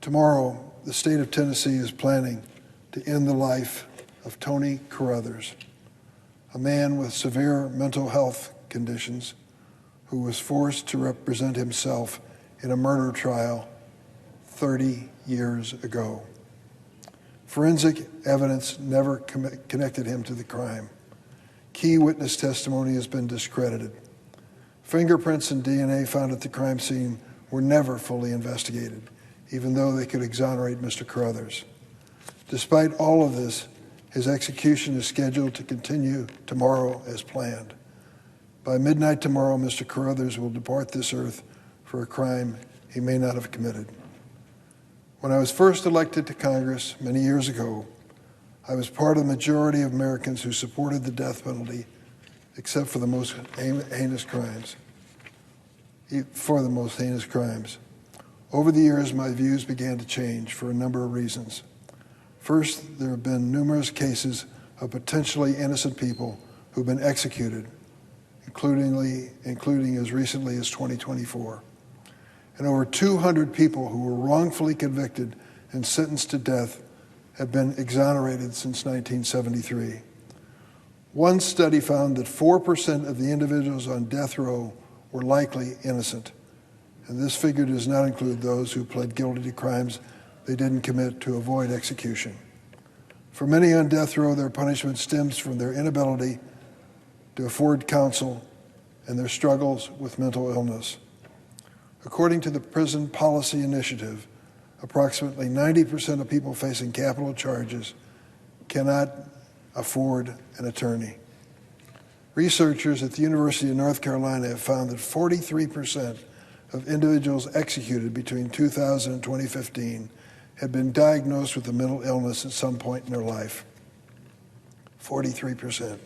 Tomorrow, the state of Tennessee is planning to end the life of Tony Carruthers, a man with severe mental health conditions who was forced to represent himself in a murder trial 30 years ago. Forensic evidence never connected him to the crime. Key witness testimony has been discredited. Fingerprints and DNA found at the crime scene were never fully investigated, even though they could exonerate Mr. Carruthers. Despite all of this, his execution is scheduled to continue tomorrow as planned. By midnight tomorrow, Mr. Carruthers will depart this earth for a crime he may not have committed. When I was first elected to Congress many years ago, I was part of the majority of Americans who supported the death penalty, except for the most heinous crimes. Over the years, my views began to change for a number of reasons. First, there have been numerous cases of potentially innocent people who've been executed, including as recently as 2024. And over 200 people who were wrongfully convicted and sentenced to death have been exonerated since 1973. One study found that 4% of the individuals on death row were likely innocent, and this figure does not include those who pled guilty to crimes they didn't commit to avoid execution. For many on death row, their punishment stems from their inability to afford counsel and their struggles with mental illness. According to the Prison Policy Initiative, approximately 90% of people facing capital charges cannot afford an attorney. Researchers at the University of North Carolina have found that 43% of individuals executed between 2000 and 2015 had been diagnosed with a mental illness at some point in their life. 43%.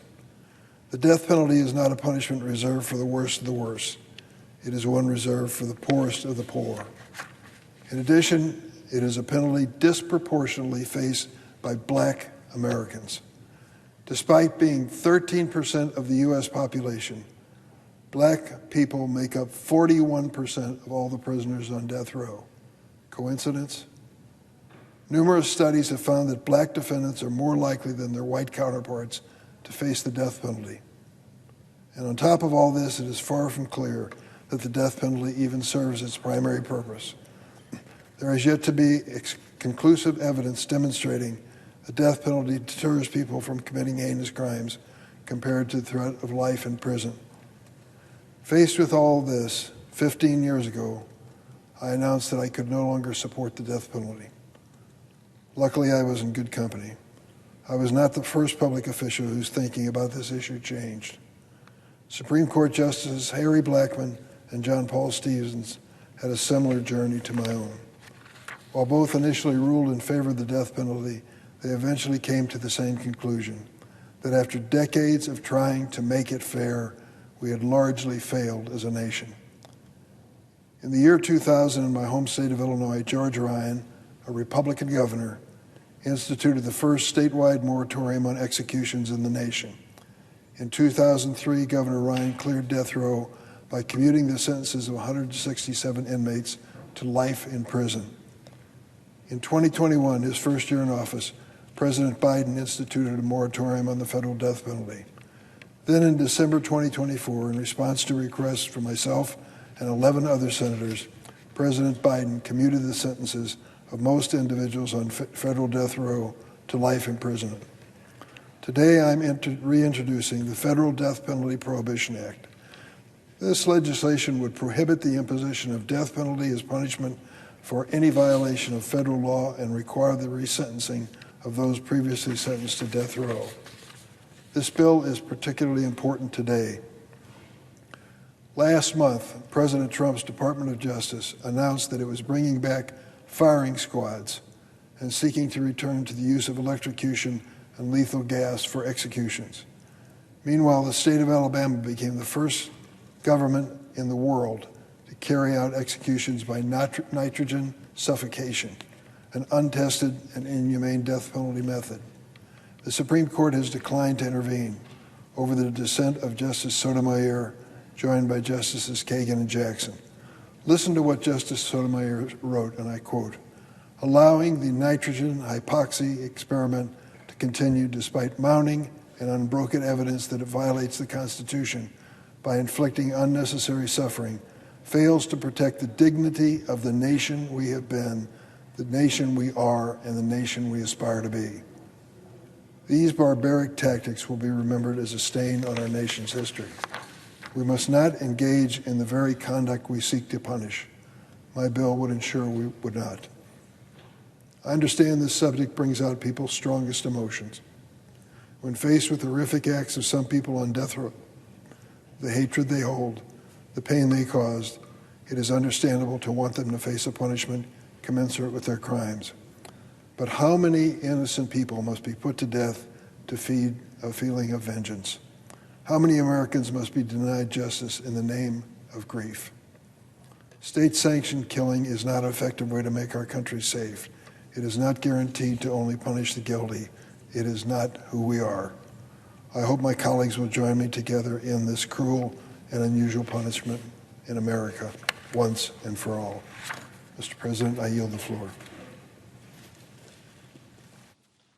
The death penalty is not a punishment reserved for the worst of the worst. It is one reserved for the poorest of the poor. In addition, it is a penalty disproportionately faced by Black Americans. Despite being 13% of the U.S. population, Black people make up 41% of all the prisoners on death row. Coincidence? Numerous studies have found that Black defendants are more likely than their white counterparts to face the death penalty. And on top of all this, it is far from clear that the death penalty even serves its primary purpose. There has yet to be conclusive evidence demonstrating the death penalty deters people from committing heinous crimes compared to the threat of life in prison. Faced with all this, 15 years ago, I announced that I could no longer support the death penalty. Luckily, I was in good company. I was not the first public official whose thinking about this issue changed. Supreme Court Justices Harry Blackmun and John Paul Stevens had a similar journey to my own. While both initially ruled in favor of the death penalty, they eventually came to the same conclusion, that after decades of trying to make it fair, we had largely failed as a nation. In the year 2000, in my home state of Illinois, George Ryan, a Republican governor, instituted the first statewide moratorium on executions in the nation. In 2003, Governor Ryan cleared death row by commuting the sentences of 167 inmates to life in prison. In 2021, his first year in office, President Biden instituted a moratorium on the federal death penalty. Then in December 2024, in response to requests from myself and 11 other senators, President Biden commuted the sentences of most individuals on federal death row to life imprisonment. Today, I'm reintroducing the Federal Death Penalty Prohibition Act. This legislation would prohibit the imposition of death penalty as punishment for any violation of federal law and require the resentencing of those previously sentenced to death row. This bill is particularly important today. Last month, President Trump's Department of Justice announced that it was bringing back firing squads and seeking to return to the use of electrocution and lethal gas for executions. Meanwhile, the state of Alabama became the first government in the world to carry out executions by nitrogen suffocation, an untested and inhumane death penalty method. The Supreme Court has declined to intervene over the dissent of Justice Sotomayor, joined by Justices Kagan and Jackson. Listen to what Justice Sotomayor wrote, and I quote, allowing the nitrogen hypoxy experiment to continue despite mounting and unbroken evidence that it violates the Constitution by inflicting unnecessary suffering, fails to protect the dignity of the nation we have been, the nation we are, and the nation we aspire to be. These barbaric tactics will be remembered as a stain on our nation's history. We must not engage in the very conduct we seek to punish. My bill would ensure we would not. I understand this subject brings out people's strongest emotions. When faced with horrific acts of some people on death row, the hatred they hold, the pain they caused, it is understandable to want them to face a punishment commensurate with their crimes. But how many innocent people must be put to death to feed a feeling of vengeance? How many Americans must be denied justice in the name of grief? State-sanctioned killing is not an effective way to make our country safe. It is not guaranteed to only punish the guilty. It is not who we are. I hope my colleagues will join me together in this cruel and unusual punishment in America, once and for all. Mr. President, I yield the floor.